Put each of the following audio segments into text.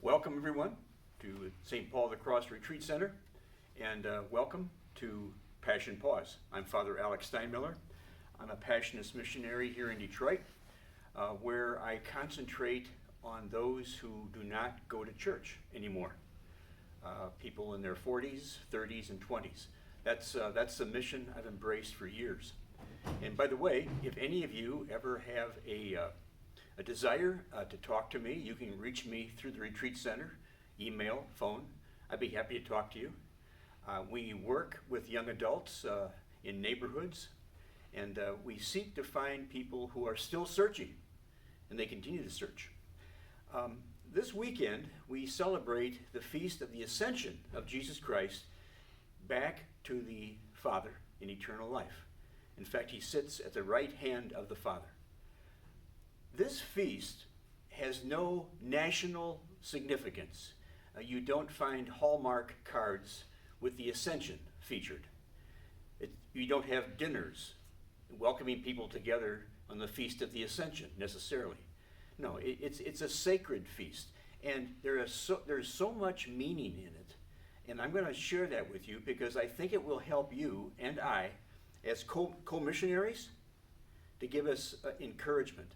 Welcome everyone to St. Paul the Cross Retreat Center, and welcome to Passion Pause. I'm Father Alex Steinmiller. I'm a Passionist missionary here in Detroit, where I concentrate on those who do not go to church anymore. People in their 40s, 30s, and 20s. That's the mission I've embraced for years. And by the way, if any of you ever have a desire to talk to me, you can reach me through the retreat center, email, phone. I'd be happy to talk to you. We work with young adults in neighborhoods, and we seek to find people who are still searching, and they continue to search. This weekend, we celebrate the feast of the Ascension of Jesus Christ back to the Father in eternal life. In fact, he sits at the right hand of the Father. This feast has no national significance. You don't find Hallmark cards with the Ascension featured. You don't have dinners welcoming people together on the Feast of the Ascension necessarily. No, it's a sacred feast, and there's so much meaning in it. And I'm going to share that with you because I think it will help you and I, as co-missionaries, to give us encouragement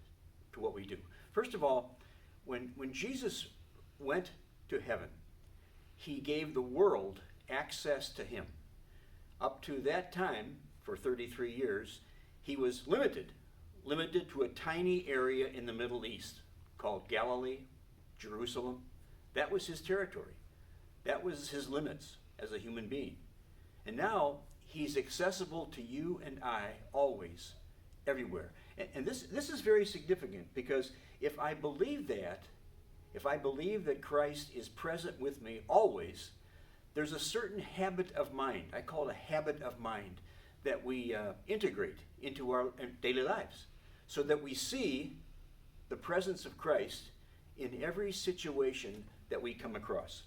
to what we do. First of all, when Jesus went to heaven, he gave the world access to him. Up to that time, for 33 years, he was limited to a tiny area in the Middle East called Galilee, Jerusalem. That was his territory. That was his limits as a human being. And now he's accessible to you and I always, everywhere. And this is very significant because if I believe that Christ is present with me always, there's a certain habit of mind, I call it a habit of mind, that we integrate into our daily lives so that we see the presence of Christ in every situation that we come across.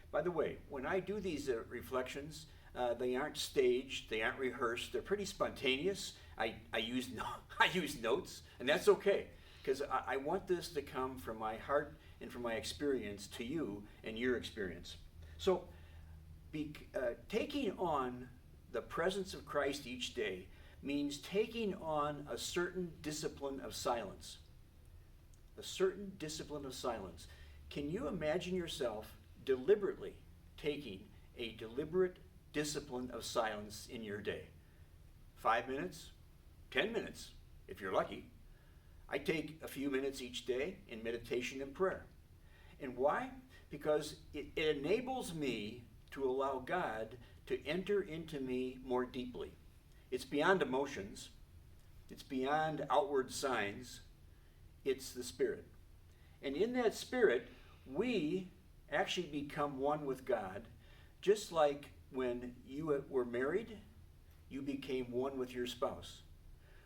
By the way, when I do these reflections, they aren't staged, they aren't rehearsed, they're pretty spontaneous. I use notes, and that's okay, because I want this to come from my heart and from my experience to you and your experience. So, taking on the presence of Christ each day means taking on a certain discipline of silence. A certain discipline of silence. Can you imagine yourself deliberately taking a deliberate discipline of silence in your day? 5 minutes, 10 minutes, if you're lucky. I take a few minutes each day in meditation and prayer. And why? Because it enables me to allow God to enter into me more deeply. It's beyond emotions. It's beyond outward signs. It's the Spirit. And in that Spirit, we actually become one with God, just like when you were married, you became one with your spouse.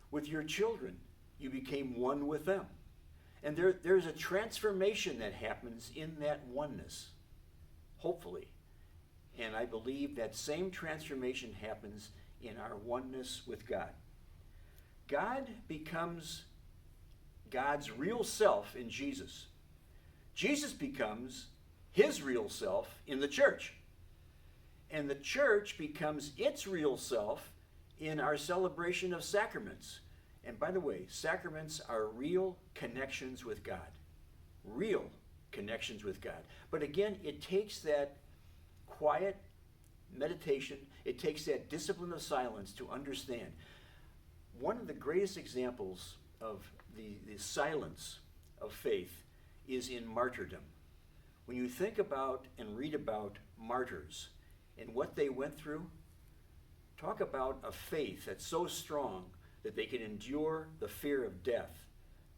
With your children, you became one with them. And there's a transformation that happens in that oneness, hopefully. And I believe that same transformation happens in our oneness with God. God becomes God's real self in Jesus. Jesus becomes his real self in the church. And the church becomes its real self in our celebration of sacraments. And by the way, sacraments are real connections with God. Real connections with God. But again, it takes that quiet meditation, it takes that discipline of silence to understand. One of the greatest examples of the silence of faith is in martyrdom. When you think about and read about martyrs and what they went through, talk about a faith that's so strong that they can endure the fear of death.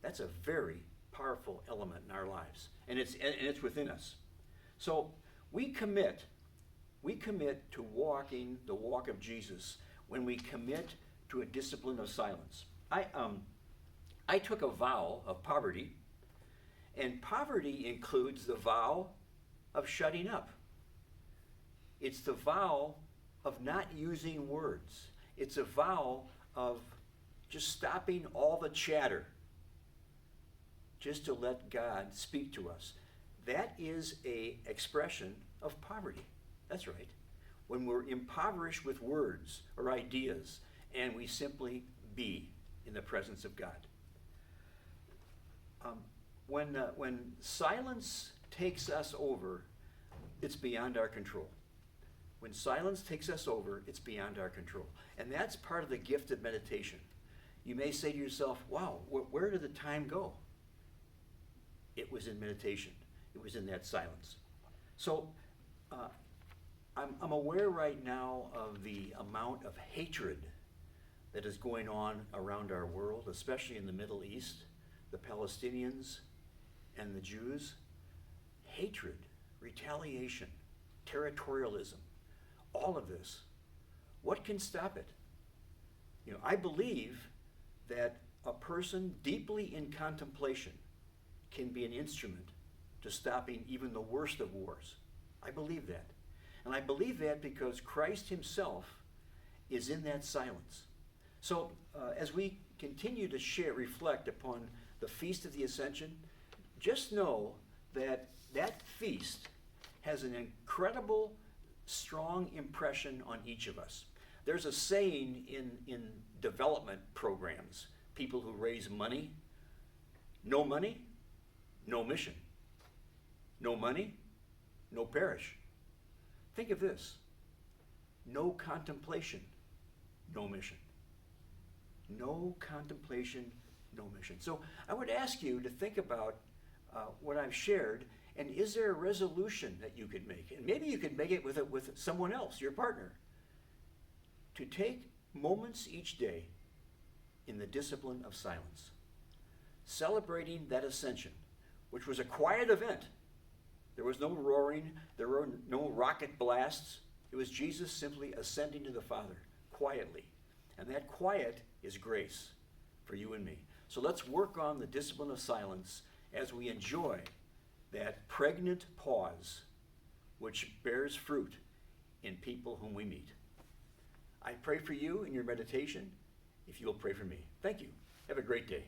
That's a very powerful element in our lives, and it's within us. So we commit to walking the walk of Jesus when we commit to a discipline of silence. I took a vow of poverty, and poverty includes the vow of shutting up. It's the vow of not using words. It's a vow of just stopping all the chatter just to let God speak to us. that is a expression of poverty. That's right. When we're impoverished with words or ideas and we simply be in the presence of God. When silence takes us over, it's beyond our control. When silence takes us over, it's beyond our control. And that's part of the gift of meditation. You may say to yourself, wow, where did the time go? It was in meditation. It was in that silence. So I'm aware right now of the amount of hatred that is going on around our world, especially in the Middle East, the Palestinians and the Jews. Hatred, retaliation, territorialism, all of this. What can stop it? You know, I believe that a person deeply in contemplation can be an instrument to stopping even the worst of wars. I believe that. And I believe that because Christ himself is in that silence. So as we continue to reflect upon the Feast of the Ascension, just know that that feast has an incredible, strong impression on each of us. There's a saying in development programs, people who raise money, no mission. No money, no parish. Think of this. No contemplation, no mission. No contemplation, no mission. So I would ask you to think about what I've shared, and is there a resolution that you could make? And maybe you could make it with someone else, your partner, to take moments each day in the discipline of silence, celebrating that ascension, which was a quiet event. There was no roaring, there were no rocket blasts. It was Jesus simply ascending to the Father quietly. And that quiet is grace for you and me. So let's work on the discipline of silence as we enjoy that pregnant pause which bears fruit in people whom we meet. I pray for you in your meditation, if you'll pray for me. Thank you. Have a great day.